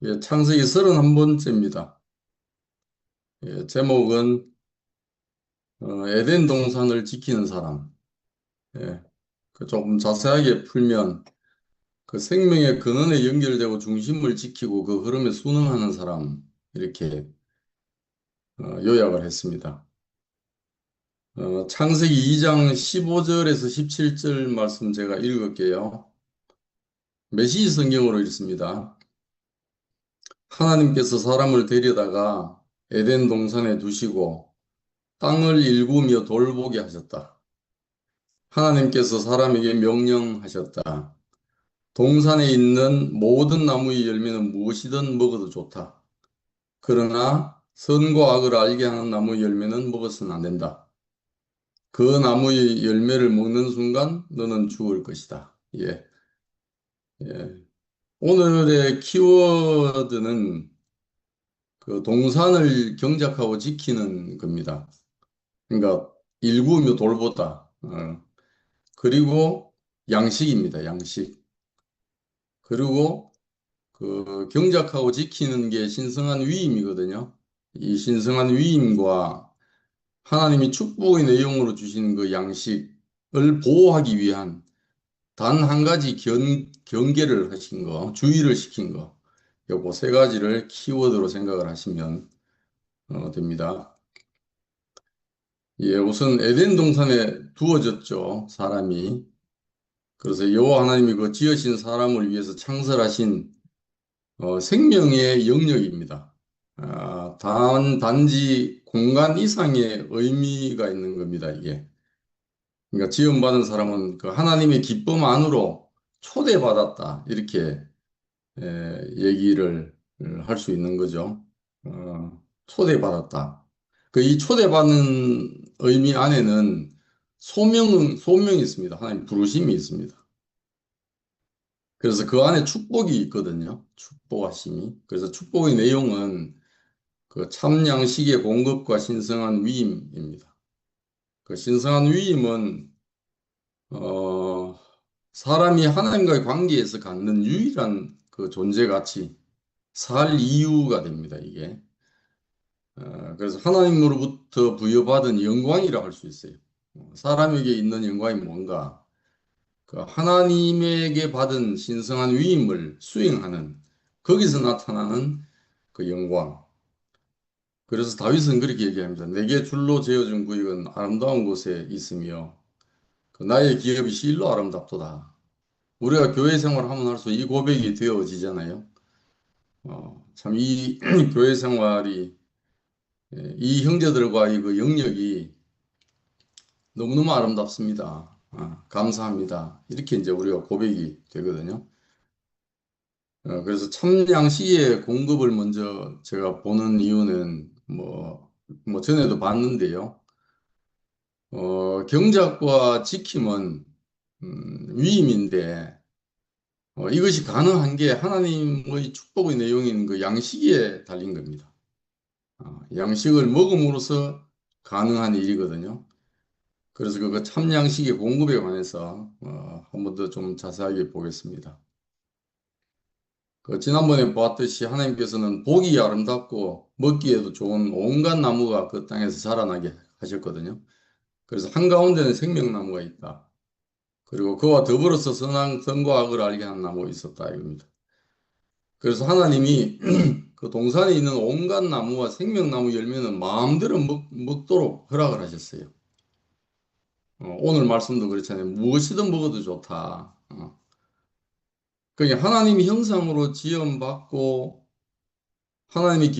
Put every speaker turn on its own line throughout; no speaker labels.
예, 창세기 31번째입니다. 예, 제목은 에덴 동산을 지키는 사람. 예, 그 조금 자세하게 풀면 그 생명의 근원에 연결되고 중심을 지키고 그 흐름에 순응하는 사람 이렇게 요약을 했습니다. 창세기 2장 15절에서 17절 말씀 제가 읽을게요. 메시지 성경으로 읽습니다. 하나님께서 사람을 데려다가 에덴 동산에 두시고 땅을 일구며 돌보게 하셨다. 하나님께서 사람에게 명령하셨다. 동산에 있는 모든 나무의 열매는 무엇이든 먹어도 좋다. 그러나 선과 악을 알게 하는 나무의 열매는 먹어서는 안 된다. 그 나무의 열매를 먹는 순간 너는 죽을 것이다. 예, 예. 오늘의 키워드는 그 동산을 경작하고 지키는 겁니다. 그러니까 일구며 돌보다. 그리고 양식입니다. 양식. 그리고 그 경작하고 지키는 게 신성한 위임이거든요. 이 신성한 위임과 하나님이 축복의 내용으로 주신 그 양식을 보호하기 위한 단 한 가지 경계를 하신 거, 주의를 시킨 거, 요거 세 가지를 키워드로 생각을 하시면 됩니다. 예, 우선 에덴 동산에 두어졌죠, 사람이. 그래서 여호와 하나님이 그 지으신 사람을 위해서 창설하신 생명의 영역입니다. 단지 공간 이상의 의미가 있는 겁니다, 이게. 그러니까 지원받은 사람은 그 하나님의 기쁨 안으로 초대받았다. 이렇게 얘기를 할 수 있는 거죠. 초대받았다. 그 이 초대받는 의미 안에는 소명이 있습니다. 하나님 부르심이 있습니다. 그래서 그 안에 축복이 있거든요. 축복하심이. 그래서 축복의 내용은 그 참양식의 공급과 신성한 위임입니다. 그 신성한 위임은 어, 사람이 하나님과의 관계에서 갖는 유일한 그 존재 가치, 살 이유가 됩니다, 이게. 그래서 하나님으로부터 부여받은 영광이라 할 수 있어요. 사람에게 있는 영광이 뭔가? 그 하나님에게 받은 신성한 위임을 수행하는 거기서 나타나는 그 영광. 그래서 다윗은 그렇게 얘기합니다. 내게 줄로 재어준 구역은 아름다운 곳에 있으며 그 나의 기업이 실로 아름답도다. 우리가 교회 생활하면 할수록 이 고백이 되어지잖아요. 참 이 교회 생활이 이 형제들과의 그 영역이 너무너무 아름답습니다. 감사합니다. 이렇게 이제 우리가 고백이 되거든요. 그래서 참양식의 공급을 먼저 제가 보는 이유는 뭐 전에도 봤는데요. 경작과 지킴은 위임인데 이것이 가능한 게 하나님의 축복의 내용인 그 양식에 달린 겁니다. 양식을 먹음으로써 가능한 일이거든요. 그래서 그 참양식의 공급에 관해서 한 번 더 좀 자세하게 보겠습니다. 그 지난번에 보았듯이 하나님께서는 보기 아름답고 먹기에도 좋은 온갖 나무가 그 땅에서 자라나게 하셨거든요. 그래서 한가운데는 생명나무가 있다. 그리고 그와 더불어서 선과 악을 알게 하는 나무가 있었다 이겁니다. 그래서 하나님이 그 동산에 있는 온갖 나무와 생명나무 열매는 마음대로 먹도록 허락을 하셨어요. 오늘 말씀도 그렇잖아요. 무엇이든 먹어도 좋다. 그러니까 하나님이 형상으로 지음받고 하나님이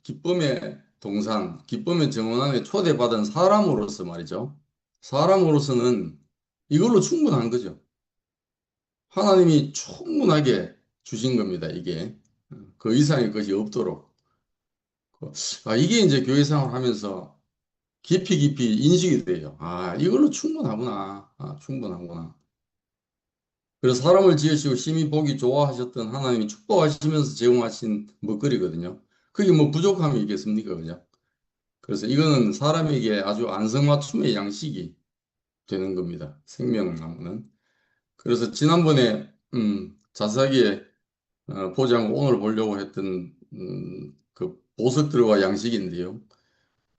기쁨의 동산, 기쁨의 정원 안에 초대받은 사람으로서 말이죠. 사람으로서는 이걸로 충분한 거죠. 하나님이 충분하게 주신 겁니다, 이게. 그 이상의 것이 없도록. 이게 이제 교회 생활 하면서 깊이 인식이 돼요. 이걸로 충분하구나. 충분하구나. 그래서 사람을 지으시고 심히 보기 좋아하셨던 하나님이 축복하시면서 제공하신 먹거리거든요. 그게 뭐 부족함이 있겠습니까? 그죠? 그래서 이거는 사람에게 아주 안성맞춤의 양식이 되는 겁니다. 생명나무는. 그래서 지난번에 자세하게 보지 않고 오늘 보려고 했던 그 보석들과 양식인데요.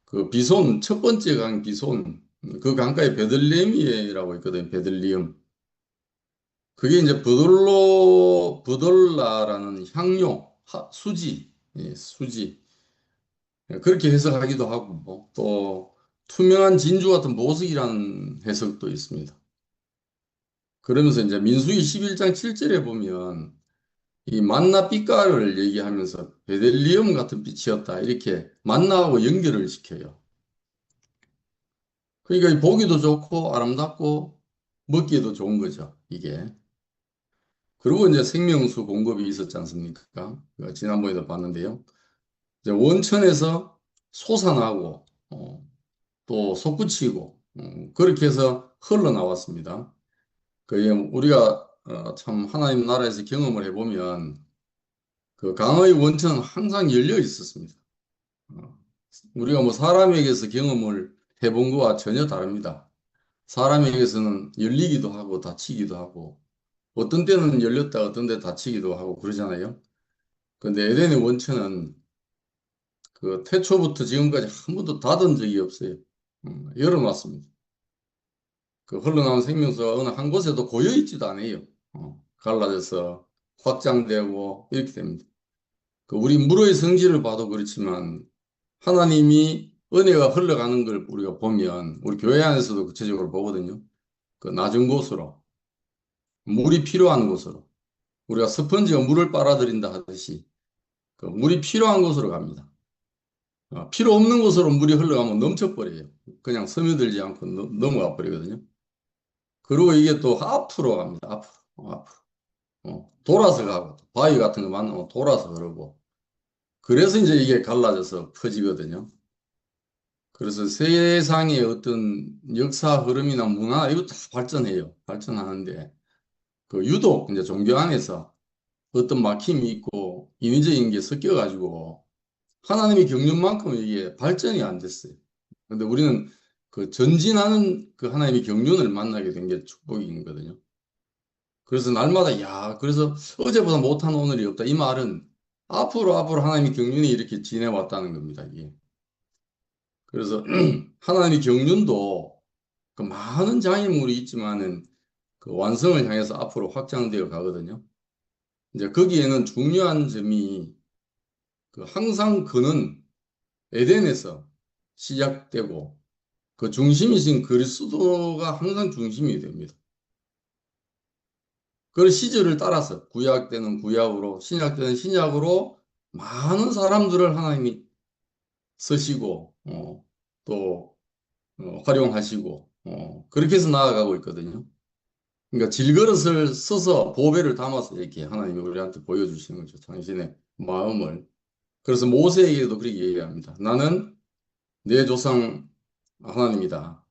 그 비손 첫 번째 강 비손 그 강가에 베들레헴이라고 있거든요. 베들리엄. 그게 이제 버돌라라는 향료, 수지, 예, 수지. 예, 그렇게 해석하기도 하고, 또, 투명한 진주 같은 보석이라는 해석도 있습니다. 그러면서 이제 민수기 11장 7절에 보면, 이 만나 빛깔을 얘기하면서 베델리엄 같은 빛이었다. 이렇게 만나하고 연결을 시켜요. 그러니까 이 보기도 좋고, 아름답고, 먹기에도 좋은 거죠, 이게. 그리고 이제 생명수 공급이 있었지 않습니까? 지난번에도 봤는데요. 이제 원천에서 솟아나고 또 솟구치고 그렇게 해서 흘러나왔습니다. 그 우리가 참 하나님 나라에서 경험을 해보면 그 강의 원천은 항상 열려 있었습니다. 어, 우리가 뭐 사람에게서 경험을 해본 거와 전혀 다릅니다. 사람에게서는 열리기도 하고 닫히기도 하고 어떤 때는 열렸다 어떤 때 닫히기도 하고 그러잖아요. 근데 에덴의 원천은 그 태초부터 지금까지 한 번도 닫은 적이 없어요. 열어놨습니다. 그 흘러나온 생명수가 어느 한 곳에도 고여 있지도 않아요. 갈라져서 확장되고 이렇게 됩니다. 그 우리 물의 성질을 봐도 그렇지만 하나님이 은혜가 흘러가는 걸 우리가 보면 우리 교회 안에서도 구체적으로 보거든요. 그 낮은 곳으로 물이 필요한 곳으로 우리가 스펀지가 물을 빨아들인다 하듯이 그 물이 필요한 곳으로 갑니다. 필요 없는 곳으로 물이 흘러가면 넘쳐버려요. 그냥 스며들지 않고 넘어가 버리거든요. 그리고 이게 또 앞으로 갑니다. 앞으로. 앞으로. 돌아서 가고, 바위 같은 거 만나면 돌아서 흐르고. 그래서 이제 이게 갈라져서 퍼지거든요. 그래서 세상의 어떤 역사 흐름이나 문화, 이거 다 발전해요. 발전하는데, 그 유독 이제 종교 안에서 어떤 막힘이 있고 인위적인 게 섞여가지고 하나님의 경륜만큼은 이게 발전이 안 됐어요. 근데 우리는 그 전진하는 그 하나님의 경륜을 만나게 된 게 축복이거든요. 그래서 날마다 그래서 어제보다 못한 오늘이 없다. 이 말은 앞으로 하나님의 경륜이 이렇게 지내왔다는 겁니다. 이게. 그래서 하나님의 경륜도 그 많은 장애물이 있지만은 그 완성을 향해서 앞으로 확장되어 가거든요. 이제 거기에는 중요한 점이 그 항상 그는 에덴에서 시작되고 그 중심이신 그리스도가 항상 중심이 됩니다. 그 시절을 따라서 구약 때는 구약으로 신약 때는 신약으로 많은 사람들을 하나님이 쓰시고 또 활용하시고 그렇게 해서 나아가고 있거든요. 그러니까 질그릇을 써서 보배를 담아서 이렇게 하나님이 우리한테 보여주시는 거죠. 당신의 마음을. 그래서 모세에게도 그렇게 얘기합니다. 나는 내 조상 하나님이다.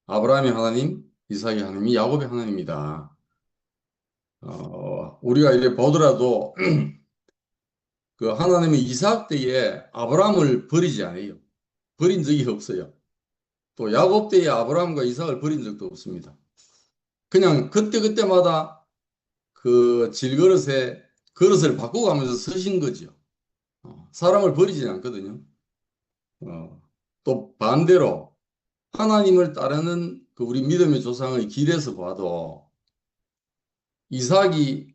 아브라함의 하나님, 이삭의 하나님, 야곱의 하나님이다. 우리가 이렇게 보더라도 그 하나님이 이삭 때에 아브라함을 버리지 않아요. 버린 적이 없어요. 또 야곱 때에 아브라함과 이삭을 버린 적도 없습니다. 그냥 그때그때마다 그 질그릇에 그릇을 바꿔가면서 쓰신 거죠. 사람을 버리지 않거든요. 어, 또 반대로 하나님을 따르는 그 우리 믿음의 조상의 길에서 봐도 이삭이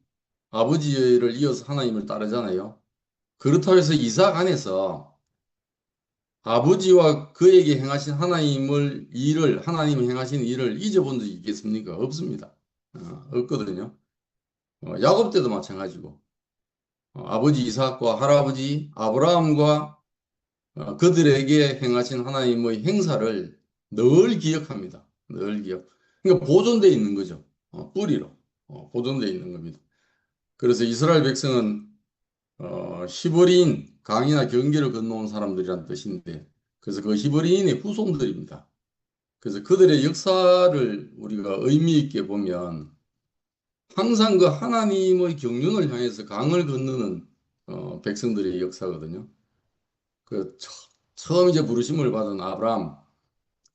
아버지를 이어서 하나님을 따르잖아요. 그렇다고 해서 이삭 안에서 아버지와 그에게 행하신 하나님이 행하신 일을 잊어본 적이 있겠습니까? 없습니다. 없거든요. 야곱 때도 마찬가지고, 아버지 이삭과 할아버지 아브라함과 그들에게 행하신 하나님의 행사를 늘 기억합니다. 늘 기억. 그러니까 보존되어 있는 거죠. 뿌리로. 보존되어 있는 겁니다. 그래서 이스라엘 백성은 히브리인, 강이나 경계를 건너온 사람들이란 뜻인데, 그래서 그 히브리인의 후손들입니다. 그래서 그들의 역사를 우리가 의미 있게 보면 항상 그 하나님의 경륜을 향해서 강을 건너는 백성들의 역사거든요. 그 처음 이제 부르심을 받은 아브라함,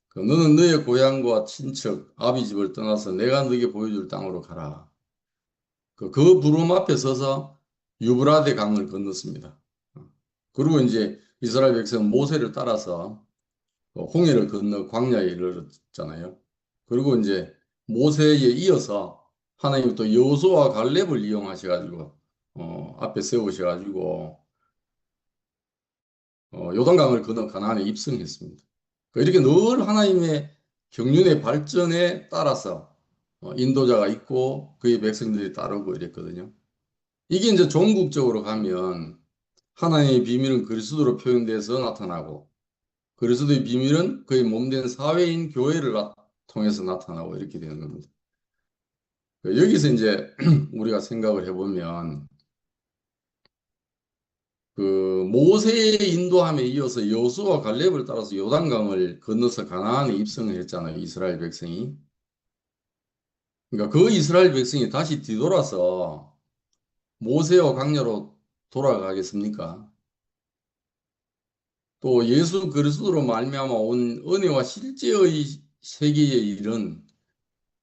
그 너는 너의 고향과 친척, 아비 집을 떠나서 내가 너에게 보여줄 땅으로 가라. 그 부름 앞에 서서 유브라데 강을 건넜습니다. 그리고 이제 이스라엘 백성은 모세를 따라서 홍해를 건너 광야에 이르렀잖아요. 그리고 이제 모세에 이어서 하나님이 또 여호수아와 갈렙을 이용하셔가지고 앞에 세우셔가지고 요단강을 건너 가나안에 입성했습니다. 이렇게 늘 하나님의 경륜의 발전에 따라서 인도자가 있고 그의 백성들이 따르고 이랬거든요. 이게 이제 종국적으로 가면 하나님의 비밀은 그리스도로 표현돼서 나타나고 그리스도의 비밀은 그의 몸된 사회인 교회를 통해서 나타나고 이렇게 되는 겁니다. 여기서 이제 우리가 생각을 해보면 그 모세의 인도함에 이어서 여호수아 갈렙을 따라서 요단강을 건너서 가나안에 입성을 했잖아요. 이스라엘 백성이. 그러니까 그 이스라엘 백성이 다시 뒤돌아서 모세와 광야로 돌아가겠습니까? 또 예수 그리스도로 말미암아 온 은혜와 실제의 세계에 이른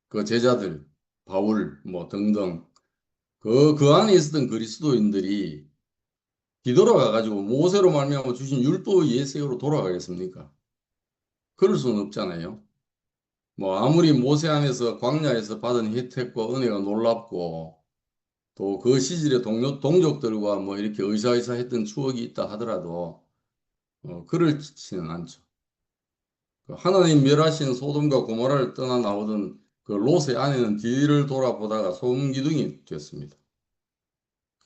그 제자들, 바울 뭐 등등 그 안에 있었던 그리스도인들이 뒤돌아가 가지고 모세로 말미암아 주신 율법의 예세로 돌아가겠습니까? 그럴 수는 없잖아요. 뭐 아무리 모세 안에서 광야에서 받은 혜택과 은혜가 놀랍고 또 그 시절의 동족들과 뭐 이렇게 의사의사했던 추억이 있다 하더라도 그렇지는 않죠. 그 하나님 멸하신 소돔과 고모라를 떠나 나오던 그 롯의 아내는 뒤를 돌아보다가 소금 기둥이 됐습니다.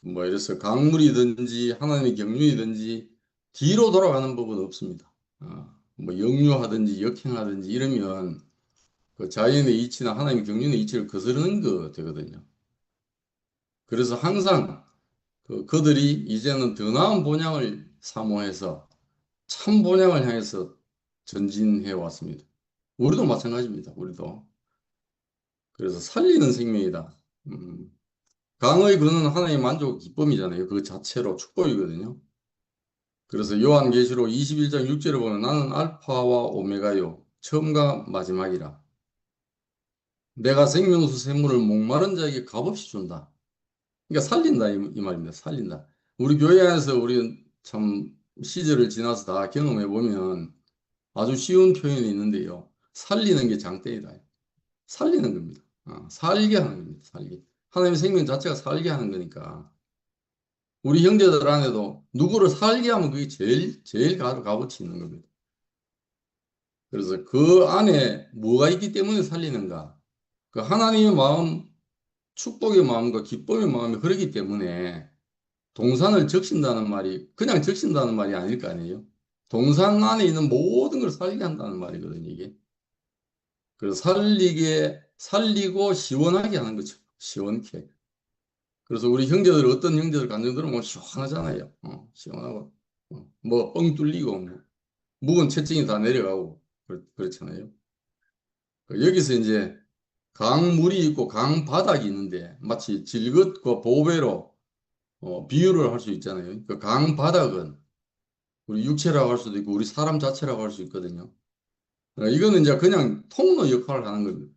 뭐 이래서 강물이든지 하나님의 경륜이든지 뒤로 돌아가는 법은 없습니다. 뭐 역류하든지 역행하든지 이러면 그 자연의 이치나 하나님의 경륜의 이치를 거스르는 거 되거든요. 그래서 항상 그들이 이제는 더 나은 본향을 사모해서 참 본향을 향해서 전진해 왔습니다. 우리도 마찬가지입니다. 우리도. 그래서 살리는 생명이다. 강의 그는 하나님의 만족 기쁨이잖아요. 그 자체로 축복이거든요. 그래서 요한계시록 21장 6절을 보면 나는 알파와 오메가요. 처음과 마지막이라. 내가 생명수 샘물을 목마른 자에게 값없이 준다. 그러니까 살린다 이 말입니다. 살린다. 우리 교회 안에서 우리 참 시절을 지나서 다 경험해 보면 아주 쉬운 표현이 있는데요. 살리는 게 장대이다. 살리는 겁니다. 살게 하는 겁니다. 살게. 하나님의 생명 자체가 살게 하는 거니까. 우리 형제들 안에도 누구를 살게 하면 그게 제일 값어치 있는 겁니다. 그래서 그 안에 뭐가 있기 때문에 살리는가? 그 하나님의 마음, 축복의 마음과 기쁨의 마음이 그러기 때문에 동산을 적신다는 말이 그냥 적신다는 말이 아닐 거 아니에요. 동산 안에 있는 모든 걸 살게 한다는 말이거든요, 이게. 그래서 살리고 시원하게 하는 거죠. 시원케. 그래서 우리 형제들, 어떤 형제들, 간증들은 뭐 시원하잖아요. 시원하고. 뭐 뻥 뚫리고, 뭐, 묵은 채증이 다 내려가고, 그렇잖아요. 여기서 이제 강물이 있고 강바닥이 있는데 마치 질것과 보배로 비유를 할 수 있잖아요. 그 강바닥은 우리 육체라고 할 수도 있고 우리 사람 자체라고 할 수 있거든요. 이거는 이제 그냥 통로 역할을 하는 겁니다.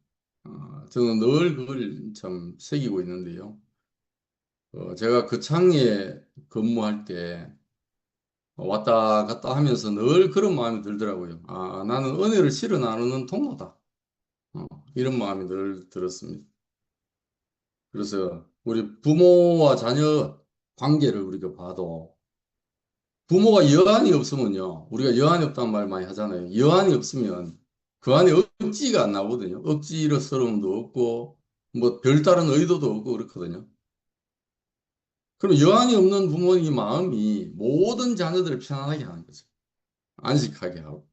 저는 늘 그걸 참 새기고 있는데요. 제가 그 창에 근무할 때 왔다 갔다 하면서 늘 그런 마음이 들더라고요. 나는 은혜를 실어 나누는 통로다. 이런 마음이 늘 들었습니다. 그래서 우리 부모와 자녀 관계를 우리가 봐도 부모가 여한이 없으면요. 우리가 여한이 없다는 말 많이 하잖아요. 여한이 없으면 그 안에 억지가 안 나오거든요. 억지로서름도 없고 뭐 별다른 의도도 없고 그렇거든요. 그럼 여한이 없는 부모의 마음이 모든 자녀들을 편안하게 하는 거죠. 안식하게 하고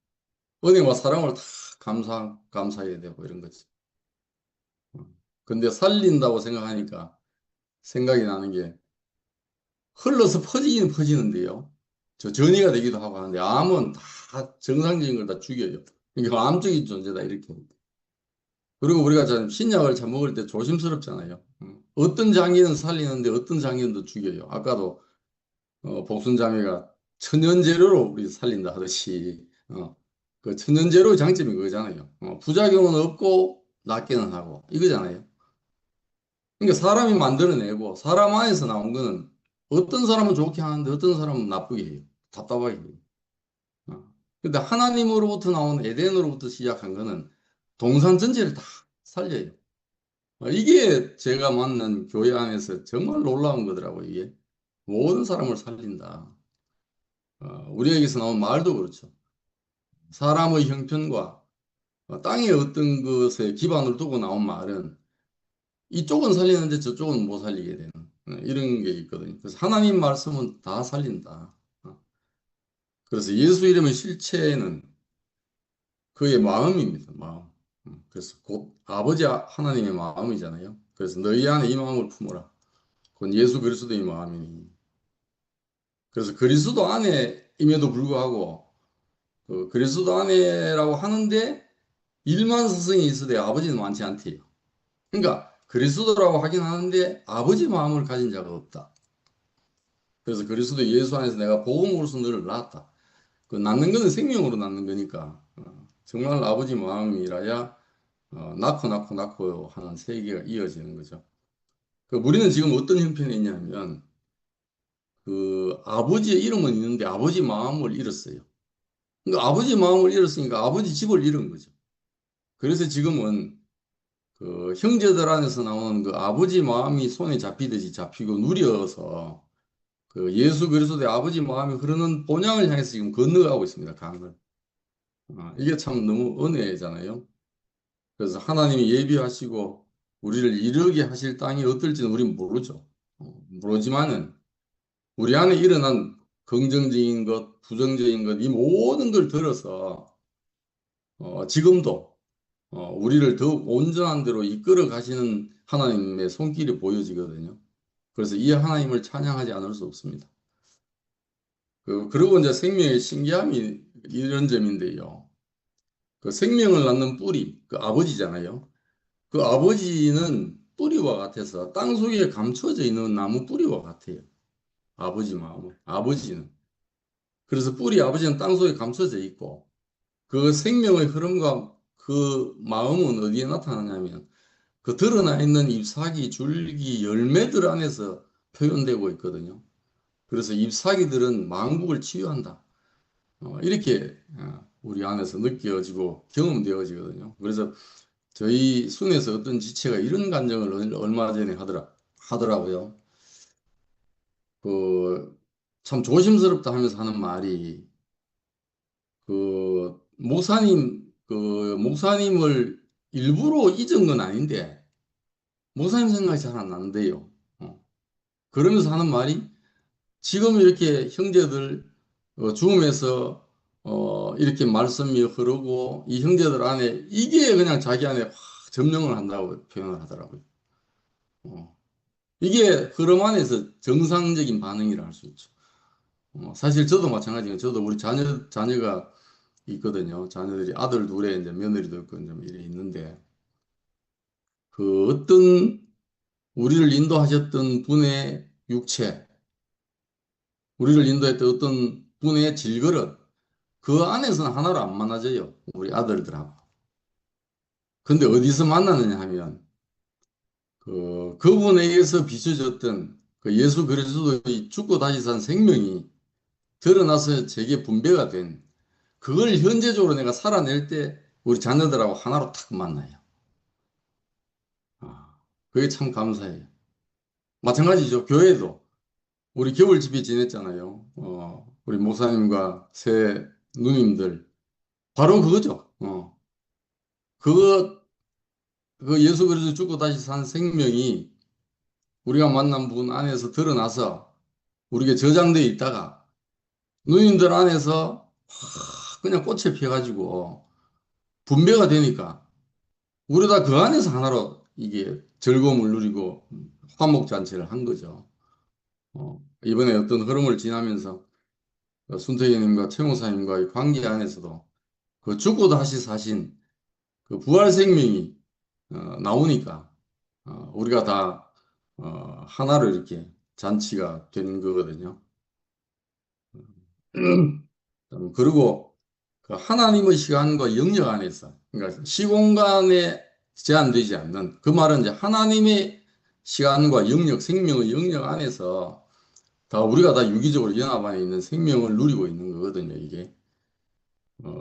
은혜와 사랑을 다 감사해야 되고 이런 거지. 근데 살린다고 생각하니까 생각이 나는 게 흘러서 퍼지기는 퍼지는데요. 저 전이가 되기도 하고 하는데 암은 다 정상적인 걸 다 죽여요. 그러니까 암적인 존재다 이렇게. 그리고 우리가 참 신약을 참 먹을 때 조심스럽잖아요. 어떤 장기는 살리는데 어떤 장기는 또 죽여요. 아까도 복순자매가 천연재료로 우리 살린다 하듯이 그 천연재료의 장점이 그거잖아요. 부작용은 없고 낫게는 하고 이거잖아요. 그러니까 사람이 만들어내고 사람 안에서 나온 거는 어떤 사람은 좋게 하는데 어떤 사람은 나쁘게 해요. 답답하게 해요. 근데 하나님으로부터 나온 에덴으로부터 시작한 거는 동산 전체를 다 살려요. 이게 제가 만난 교회 안에서 정말 놀라운 거더라고요, 이게. 모든 사람을 살린다. 우리에게서 나온 말도 그렇죠. 사람의 형편과 땅의 어떤 것에 기반을 두고 나온 말은 이쪽은 살리는데 저쪽은 못 살리게 되는 이런 게 있거든요. 그래서 하나님 말씀은 다 살린다. 그래서 예수 이름의 실체는 그의 마음입니다. 마음. 그래서 곧 아버지 하나님의 마음이잖아요. 그래서 너희 안에 이 마음을 품어라. 그건 예수 그리스도의 마음이니. 그래서 그리스도 안에임에도 불구하고 그 그리스도 안에라고 하는데 일만 스승이 있으되 아버지는 많지 않대요. 그러니까 그리스도라고 하긴 하는데 아버지 마음을 가진 자가 없다. 그래서 그리스도 예수 안에서 내가 복음으로서 너를 낳았다. 그 낳는 거는 생명으로 낳는 거니까 정말 아버지 마음이라야 낳고 하는 세계가 이어지는 거죠. 그 우리는 지금 어떤 형편에 있냐면 그 아버지의 이름은 있는데 아버지 마음을 잃었어요. 그러니까 아버지 마음을 잃었으니까 아버지 집을 잃은 거죠. 그래서 지금은 그 형제들 안에서 나오는 그 아버지 마음이 손에 잡히듯이 잡히고 누려서 그 예수 그리스도의 아버지 마음이 흐르는 본향을 향해서 지금 건너가고 있습니다. 강을. 이게 참 너무 은혜잖아요. 그래서 하나님이 예비하시고 우리를 이르게 하실 땅이 어떨지는 우리는 모르죠. 모르지만은 우리 안에 일어난 긍정적인 것, 부정적인 것, 이 모든 걸 들어서 지금도 우리를 더욱 온전한 대로 이끌어 가시는 하나님의 손길이 보여지거든요. 그래서 이 하나님을 찬양하지 않을 수 없습니다. 그리고 이제 생명의 신기함이 이런 점인데요. 그 생명을 낳는 뿌리, 그 아버지잖아요. 그 아버지는 뿌리와 같아서 땅 속에 감춰져 있는 나무 뿌리와 같아요. 아버지 마음은. 아버지는. 그래서 뿌리 아버지는 땅 속에 감춰져 있고 그 생명의 흐름과 그 마음은 어디에 나타나냐면 그 드러나 있는 잎사귀, 줄기, 열매들 안에서 표현되고 있거든요. 그래서 잎사귀들은 만국을 치유한다. 이렇게 우리 안에서 느껴지고 경험되어지거든요. 그래서 저희 순에서 어떤 지체가 이런 간증을 얼마 전에 하더라고요. 그, 참 조심스럽다 하면서 하는 말이, 목사님을 일부러 잊은 건 아닌데, 목사님 생각이 잘 안 나는데요. 그러면서 하는 말이, 지금 이렇게 형제들, 죽음에서, 이렇게 말씀이 흐르고, 이 형제들 안에, 이게 그냥 자기 안에 확 점령을 한다고 표현을 하더라고요. 어, 이게 흐름 안에서 정상적인 반응이라 할 수 있죠. 사실 저도 마찬가지예요. 저도 우리 자녀가 있거든요. 자녀들이 아들 둘에 이제 며느리도 있고 좀 이래 있는데 그 어떤 우리를 인도하셨던 분의 육체, 우리를 인도했던 어떤 분의 질그릇 그 안에서는 하나로 안 만나져요. 우리 아들들하고. 근데 어디서 만나느냐 하면 그분에 의해서 비춰졌던 그 예수 그리스도의 죽고 다시 산 생명이 드러나서 제게 분배가 된 그걸 현재적으로 내가 살아낼 때 우리 자녀들하고 하나로 탁 만나요. 그게 참 감사해요. 마찬가지죠. 교회도 우리 겨울 집회 지냈잖아요. 우리 목사님과 새 누님들 바로 그거죠. 그거 그 예수 그리스도 죽고 다시 산 생명이 우리가 만난 분 안에서 드러나서 우리에게 저장되어 있다가 누님들 안에서 확 그냥 꽃에 피어가지고 분배가 되니까 우리 다 그 안에서 하나로 이게 즐거움을 누리고 화목잔치를 한 거죠. 이번에 어떤 흐름을 지나면서 순태기님과 최 목사님과의 관계 안에서도 그 죽고 다시 사신 그 부활 생명이 나오니까 우리가 다 하나로 이렇게 잔치가 된 거거든요. 그리고 그 하나님의 시간과 영역 안에서 그러니까 시공간에 제한되지 않는 그 말은 이제 하나님의 시간과 영역, 생명의 영역 안에서 우리가 다 유기적으로 연합 안에 있는 생명을 누리고 있는 거거든요, 이게.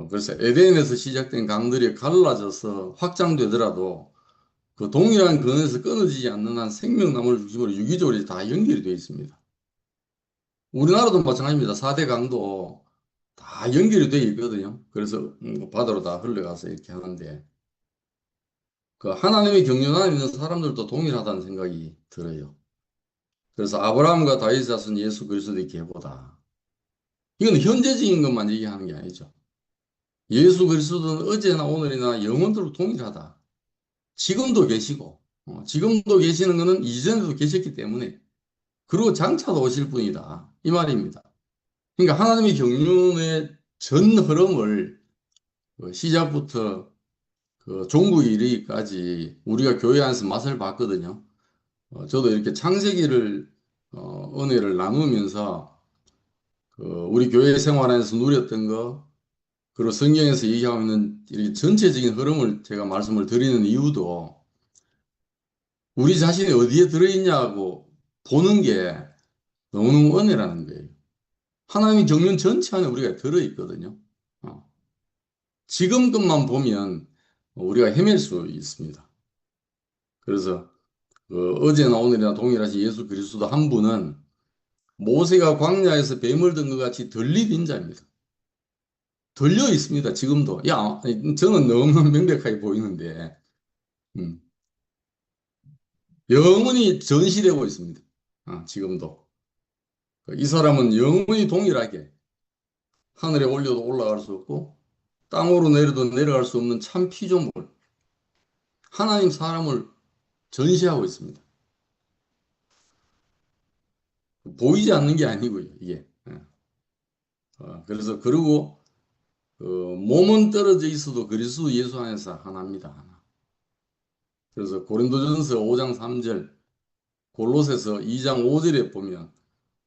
그래서 에덴에서 시작된 강들이 갈라져서 확장되더라도 그 동일한 근원에서 끊어지지 않는 한 생명나무를 중심으로 유기적으로 다 연결이 되어 있습니다. 우리나라도 마찬가지입니다. 4대 강도 다 연결이 되어 있거든요. 그래서 바다로 다 흘러가서 이렇게 하는데 그 하나님의 경륜 안에 있는 사람들도 동일하다는 생각이 들어요. 그래서 아브라함과 다윗 자손 예수 그리스도의 계보다. 이건 현재적인 것만 얘기하는 게 아니죠. 예수 그리스도는 어제나 오늘이나 영원토록 동일하다. 지금도 계시고, 지금도 계시는 것은 이전에도 계셨기 때문에, 그리고 장차도 오실 분이다. 이 말입니다. 그러니까 하나님의 경륜의 전 흐름을 시작부터 그 종국에 이르기까지 우리가 교회 안에서 맛을 봤거든요. 저도 이렇게 창세기를 은혜를 나누면서 우리 교회 생활 안에서 누렸던 거, 그리고 성경에서 얘기하고 있는 이렇게 전체적인 흐름을 제가 말씀을 드리는 이유도 우리 자신이 어디에 들어있냐고 보는 게 너무너무 은혜라는 거예요. 하나님의 경륜 전체 안에 우리가 들어있거든요. 어. 지금 것만 보면 우리가 헤맬 수 있습니다. 그래서 어제나 오늘이나 동일하신 예수 그리스도 한 분은 모세가 광야에서 뱀을 든 것 같이 덜린 자입니다. 들려 있습니다. 지금도. 야, 저는 너무 명백하게 보이는데, 음, 영원히 전시되고 있습니다. 지금도. 이 사람은 영원히 동일하게 하늘에 올려도 올라갈 수 없고, 땅으로 내려도 내려갈 수 없는 참 피조물, 하나님 사람을 전시하고 있습니다. 보이지 않는 게 아니고요, 이게. 그래서, 그리고, 몸은 떨어져 있어도 그리스도 예수 안에서 하나입니다. 하나. 그래서 고린도전서 5장 3절, 골로새서 2장 5절에 보면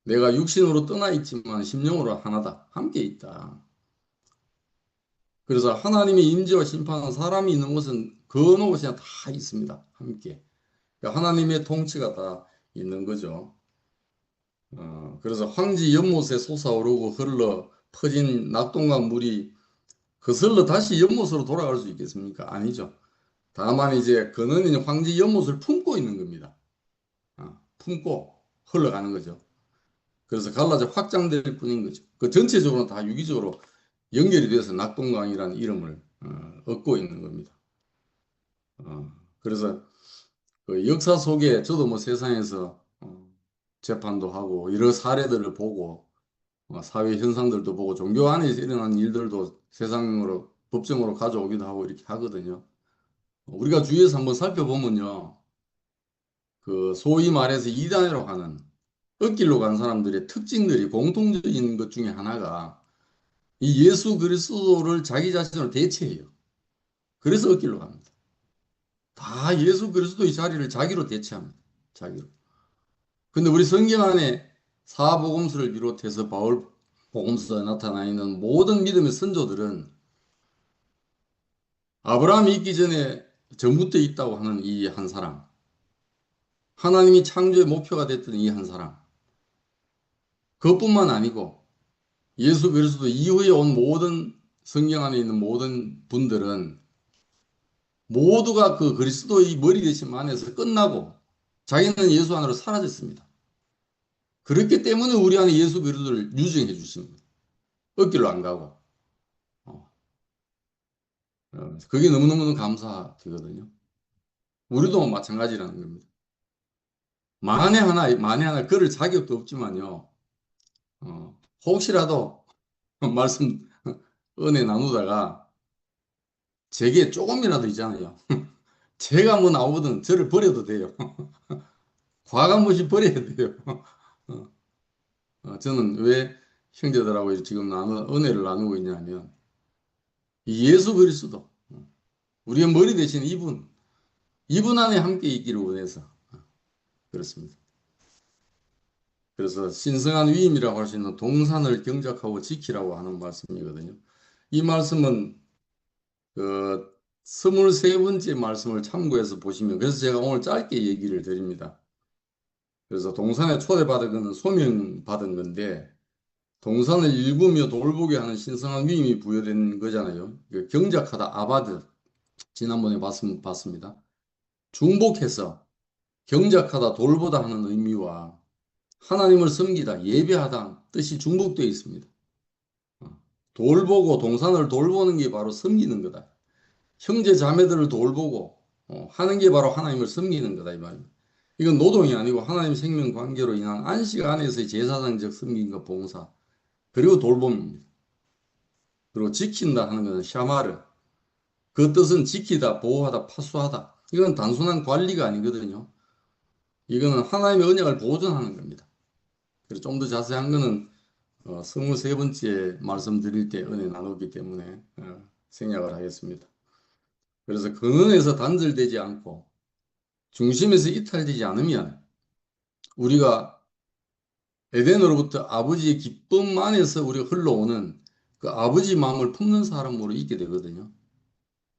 내가 육신으로 떠나 있지만 심령으로 하나다. 함께 있다. 그래서 하나님의 임재와 심판은 사람이 있는 곳은 그어놓은 곳이 다 있습니다. 함께. 그러니까 하나님의 통치가 다 있는 거죠. 그래서 황지 연못에 솟아오르고 흘러 퍼진 낙동강 물이 거슬러 다시 연못으로 돌아갈 수 있겠습니까? 아니죠. 다만 이제 그는 황지 연못을 품고 있는 겁니다. 품고 흘러가는 거죠. 그래서 갈라져 확장될 뿐인 거죠. 그 전체적으로는 다 유기적으로 연결이 돼서 낙동강이라는 이름을 얻고 있는 겁니다. 그래서 그 역사 속에 저도 뭐 세상에서 재판도 하고 여러 사례들을 보고 사회 현상들도 보고 종교 안에서 일어난 일들도 세상으로 법정으로 가져오기도 하고 이렇게 하거든요. 우리가 주위에서 한번 살펴보면요. 그 소위 말해서 이단으로 가는 엇길로 간 사람들의 특징들이 공통적인 것 중에 하나가 이 예수 그리스도를 자기 자신으로 대체해요. 그래서 엇길로 갑니다. 다 예수 그리스도의 자리를 자기로 대체합니다. 자기로. 근데 우리 성경 안에 사복음서를 비롯해서 바울 복음서에 나타나 있는 모든 믿음의 선조들은 아브라함이 있기 전에 전부터 있다고 하는 이 한 사람, 하나님이 창조의 목표가 됐던 이 한 사람, 그것뿐만 아니고 예수 그리스도 이후에 온 모든 성경 안에 있는 모든 분들은 모두가 그 그리스도의 머리 되심 안에서 끝나고 자기는 예수 안으로 사라졌습니다. 그렇기 때문에 우리 안에 예수 그리스도를 유증해 주십니다. 엇길로 안 가고. 그게 너무너무 감사되거든요. 우리도 마찬가지라는 겁니다. 만에 하나 그럴 자격도 없지만요. 혹시라도 말씀, 은혜 나누다가 제게 조금이라도 있잖아요. 제가 뭐 나오거든 저를 버려도 돼요. 과감 없이 버려야 돼요. 저는 왜 형제들하고 지금 은혜를 나누고 있냐면 이 예수 그리스도 우리의 머리 대신 이분 안에 함께 있기를 원해서 그렇습니다. 그래서 신성한 위임이라고 할 수 있는 동산을 경작하고 지키라고 하는 말씀이거든요. 이 말씀은 그 23번째 말씀을 참고해서 보시면 그래서 제가 오늘 짧게 얘기를 드립니다. 그래서 동산에 초대받은 것은 소명받은 건데 동산을 일구며 돌보게 하는 신성한 위임이 부여된 거잖아요. 그 경작하다 아바드 지난번에 봤습니다. 중복해서 경작하다 돌보다 하는 의미와 하나님을 섬기다 예배하다 뜻이 중복되어 있습니다. 돌보고 동산을 돌보는 게 바로 섬기는 거다. 형제 자매들을 돌보고 하는 게 바로 하나님을 섬기는 거다 이 말입니다. 이건 노동이 아니고 하나님 생명 관계로 인한 안식 안에서의 제사장적 섬김과 봉사 그리고 돌봄입니다. 그리고 지킨다 하는 것은 샤마르 그 뜻은 지키다 보호하다 파수하다 이건 단순한 관리가 아니거든요. 이거는 하나님의 언약을 보존하는 겁니다. 그래서 좀 더 자세한 거는 23번째 말씀드릴 때 은혜 나누기 때문에 생략을 하겠습니다. 그래서 근원에서 단절되지 않고 중심에서 이탈되지 않으면 우리가 에덴으로부터 아버지의 기쁨 안에서 우리가 흘러오는 그 아버지 마음을 품는 사람으로 있게 되거든요.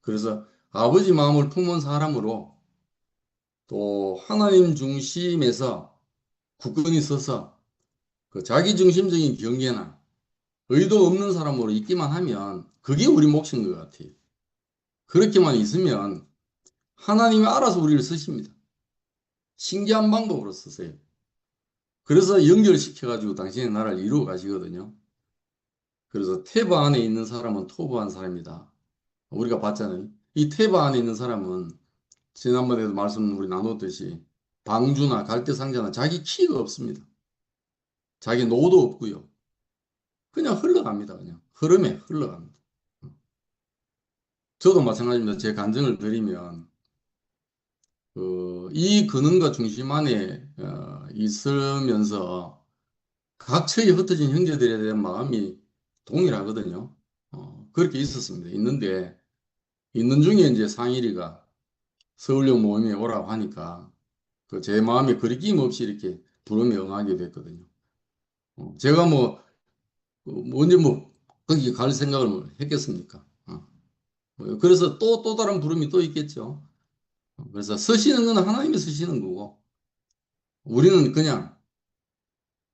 그래서 아버지 마음을 품은 사람으로 또 하나님 중심에서 굳건히 서서 그 자기 중심적인 경계나 의도 없는 사람으로 있기만 하면 그게 우리 몫인 것 같아요. 그렇게만 있으면 하나님이 알아서 우리를 쓰십니다. 신기한 방법으로 쓰세요. 그래서 연결시켜가지고 당신의 나라를 이루어 가시거든요. 그래서 테바 안에 있는 사람은 토부한 사람이다. 우리가 봤잖아요. 이 테바 안에 있는 사람은 지난번에도 말씀 우리 나눴듯이 방주나 갈대상자나 자기 키가 없습니다. 자기 노도 없고요. 그냥 흘러갑니다. 그냥 흐름에 흘러갑니다. 저도 마찬가지입니다. 제 간증을 드리면 이 근원과 중심 안에 있으면서 각처에 흩어진 형제들에 대한 마음이 동일하거든요. 그렇게 있었습니다. 있는 중에 이제 상일이가 서울역 모임에 오라고 하니까 그 제 마음에 거리낌 없이 이렇게 부름에 응하게 됐거든요. 제가 언제 거기 갈 생각을 했겠습니까? 그래서 또 다른 부름이 또 있겠죠. 그래서 쓰시는 건 하나님이 쓰시는 거고 우리는 그냥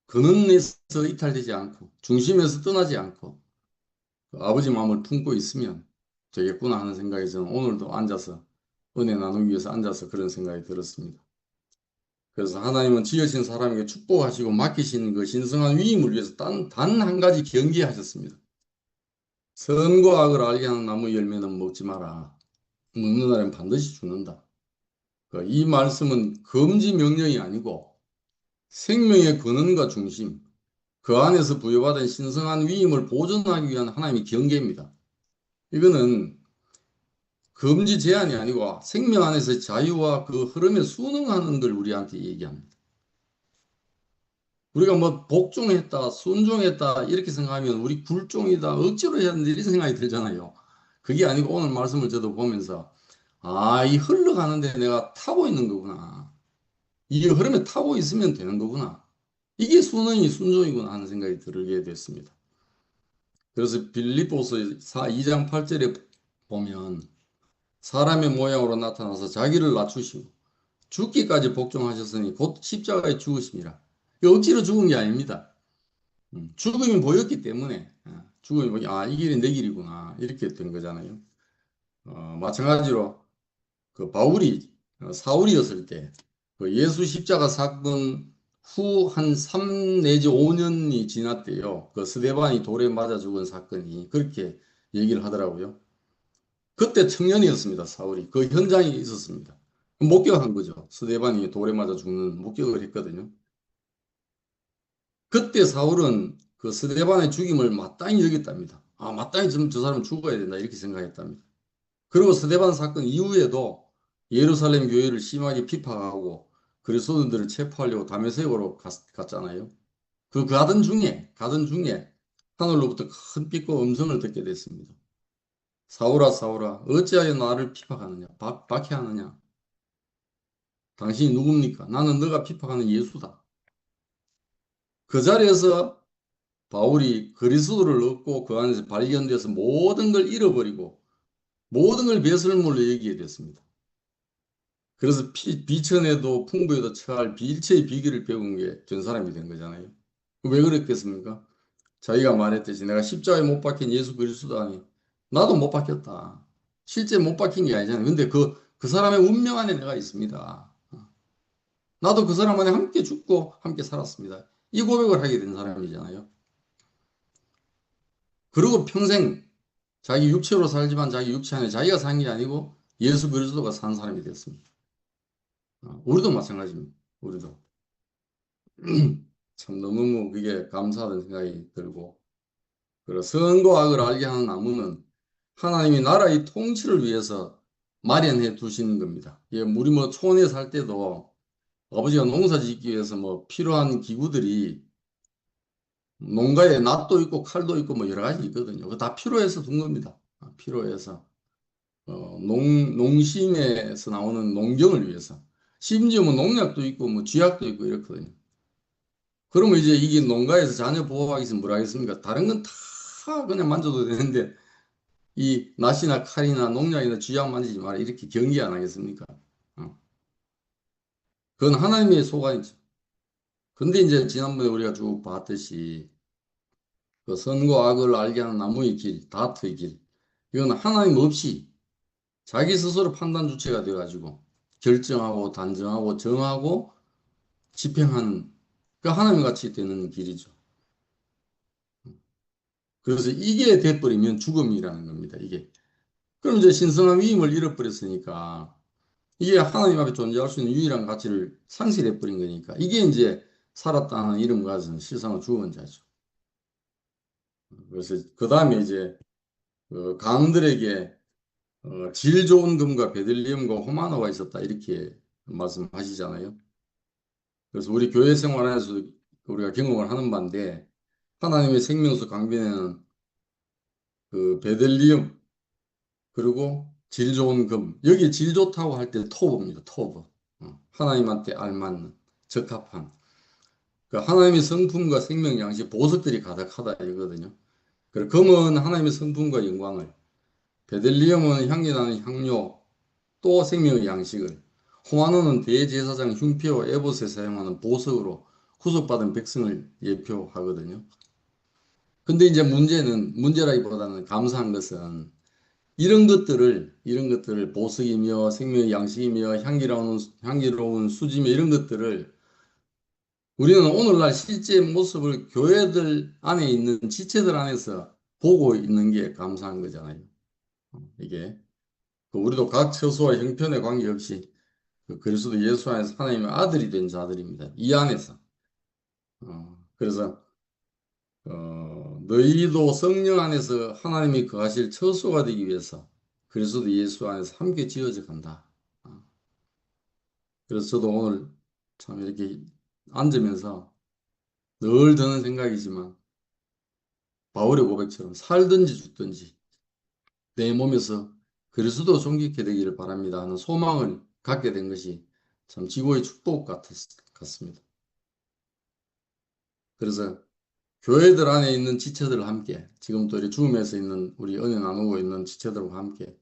근원에서 이탈되지 않고 중심에서 떠나지 않고 그 아버지 마음을 품고 있으면 되겠구나 하는 생각이 저는 오늘도 앉아서 은혜 나누기 위해서 앉아서 그런 생각이 들었습니다. 그래서 하나님은 지으신 사람에게 축복하시고 맡기신 그 신성한 위임을 위해서 단 한 가지 경계하셨습니다. 선과 악을 알게 하는 나무 열매는 먹지 마라. 먹는 날엔 반드시 죽는다. 이 말씀은 금지 명령이 아니고 생명의 근원과 중심, 그 안에서 부여받은 신성한 위임을 보존하기 위한 하나님의 경계입니다. 이거는 금지 제한이 아니고 생명 안에서 자유와 그 흐름에 순응하는 걸 우리한테 얘기합니다. 우리가 복종했다, 순종했다 이렇게 생각하면 우리 굴종이다, 억지로 해야 되는데 이런 생각이 들잖아요. 그게 아니고 오늘 말씀을 저도 보면서 이 흘러가는데 내가 타고 있는 거구나. 이게 흐름에 타고 있으면 되는 거구나. 이게 순응이 순종이구나 하는 생각이 들게 됐습니다. 그래서 빌립보서 2장 8절에 보면 사람의 모양으로 나타나서 자기를 낮추시고 죽기까지 복종하셨으니 곧 십자가에 죽으심이라. 억지로 죽은 게 아닙니다. 죽음이 보였기 때문에 죽음이 이 길이 내 길이구나 이렇게 된 거잖아요. 마찬가지로 그 바울이 사울이었을 때 그 예수 십자가 사건 후 한 3 내지 5년이 지났대요. 그 스데반이 돌에 맞아 죽은 사건이 그렇게 얘기를 하더라고요. 그때 청년이었습니다. 사울이 그 현장에 있었습니다. 목격한 거죠. 스데반이 돌에 맞아 죽는 목격을 했거든요. 그때 사울은 그 스데반의 죽임을 마땅히 여겼답니다. 마땅히 저 사람 죽어야 된다 이렇게 생각했답니다. 그리고 스데반 사건 이후에도 예루살렘 교회를 심하게 비판하고 그리스도인들을 체포하려고 다메섹으로 갔잖아요. 그 가던 중에 하늘로부터 큰 빛과 음성을 듣게 됐습니다. 사울아 사울아 어찌하여 나를 비판하느냐 박해하느냐 당신이 누굽니까? 나는 너가 비판하는 예수다. 그 자리에서 바울이 그리스도를 얻고 그 안에서 발견돼서 모든 걸 잃어버리고 모든 걸 배설물로 여기게 됐습니다. 그래서 비천에도 풍부에도 처할 비일체의 비결을 배운 게 전 사람이 된 거잖아요. 왜 그랬겠습니까? 자기가 말했듯이 내가 십자가에 못 박힌 예수 그리스도 아니 나도 못 박혔다. 실제 못 박힌 게 아니잖아요. 근데 그 사람의 운명 안에 내가 있습니다. 나도 그 사람 안에 함께 죽고 함께 살았습니다. 이 고백을 하게 된 사람이잖아요. 그리고 평생 자기 육체로 살지만 자기 육체 안에 자기가 산 게 아니고 예수 그리스도가 산 사람이 됐습니다. 우리도 마찬가지입니다. 우리도. 참 너무 그게 감사하다는 생각이 들고, 그리고 선과 악을 알게 하는 나무는 하나님이 나라의 통치를 위해서 마련해 두신 겁니다. 예, 우리 뭐 촌에 살 때도 아버지가 농사 짓기 위해서 뭐 필요한 기구들이 농가에 낫도 있고 칼도 있고 뭐 여러 가지 있거든요. 그거 다 필요해서 둔 겁니다. 필요해서. 농심에서 나오는 농경을 위해서. 심지어 뭐 농약도 있고 뭐 쥐약도 있고 이렇거든요. 그러면 이제 이게 농가에서 자녀 보호하기 위해서 뭘 하겠습니까? 다른 건 다 그냥 만져도 되는데 이 낫이나 칼이나 농약이나 쥐약 만지지 마라 이렇게 경계 안 하겠습니까? 어. 그건 하나님의 소관이죠. 근데 이제 지난번에 우리가 쭉 봤듯이 그 선과 악을 알게 하는 나무의 길, 다트의 길. 이건 하나님 없이 자기 스스로 판단 주체가 돼가지고 결정하고 단정하고 정하고 집행하는 그 하나님 같이 되는 길이죠. 그래서 이게 돼버리면 죽음이라는 겁니다. 이게. 그럼 이제 신성한 위임을 잃어버렸으니까 이게 하나님 앞에 존재할 수 있는 유일한 가치를 상실해 버린 거니까 이게 이제 살았다는 이름 가진 실상은 죽은 자죠. 그래서 그 다음에 이제 강들에게 질 좋은 금과 베들리엄과 호마노가 있었다 이렇게 말씀하시잖아요. 그래서 우리 교회 생활 안에서 우리가 경험을 하는 바인데 하나님의 생명수 강변에는 그 베들리엄 그리고 질 좋은 금 여기 질 좋다고 할 때 토브입니다. 토브. 하나님한테 알맞는 적합한 그 하나님의 성품과 생명 양식 보석들이 가득하다 이거거든요. 그리고 금은 하나님의 성품과 영광을 베들리엄은 향기 나는 향료 또 생명의 양식을 호마노는 대제사장 흉표와 에봇에 사용하는 보석으로 구속받은 백성을 예표하거든요. 근데 이제 문제라기보다는 감사한 것은 이런 것들을 보석이며 생명의 양식이며 향기로운 수지며 이런 것들을 우리는 오늘날 실제 모습을 교회들 안에 있는 지체들 안에서 보고 있는 게 감사한 거잖아요. 이게 우리도 각 처소와 형편에 관계없이 그 그리스도 예수 안에서 하나님의 아들이 된 자들입니다. 이 안에서. 그래서 너희도 성령 안에서 하나님이 거하실 처소가 되기 위해서 그리스도 예수 안에서 함께 지어져 간다. 어, 그래서 저도 오늘 참 이렇게 앉으면서 늘 드는 생각이지만 바울의 고백처럼 살든지 죽든지 내 몸에서 그리스도 존귀케 되기를 바랍니다 하는 소망을 갖게 된 것이 참 지고의 축복 같습니다. 그래서 교회들 안에 있는 지체들과 함께 지금 또 이 줌에서 있는 우리 은혜 나누고 있는 지체들과 함께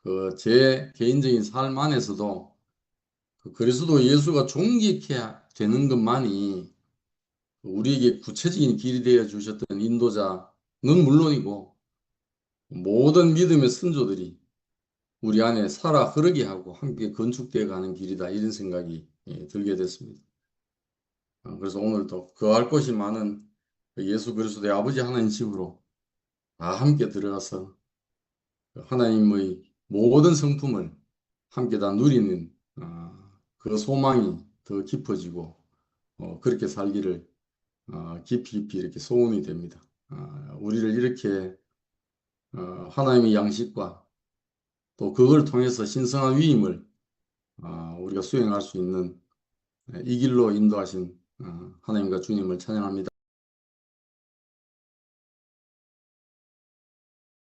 그 제 개인적인 삶 안에서도 그 그리스도 예수가 존귀케 되는 것만이 우리에게 구체적인 길이 되어 주셨던 인도자는 물론이고 모든 믿음의 선조들이 우리 안에 살아 흐르게 하고 함께 건축되어 가는 길이다 이런 생각이 들게 됐습니다. 그래서 오늘도 거할 곳이 많은 그 예수 그리스도의 아버지 하나님 집으로 다 함께 들어가서 하나님의 모든 성품을 함께 다 누리는 그 소망이 더 깊어지고 그렇게 살기를 깊이 깊이 이렇게 소원이 됩니다. 우리를 이렇게 하나님의 양식과 또 그걸 통해서 신성한 위임을 우리가 수행할 수 있는 이 길로 인도하신 하나님과 주님을 찬양합니다.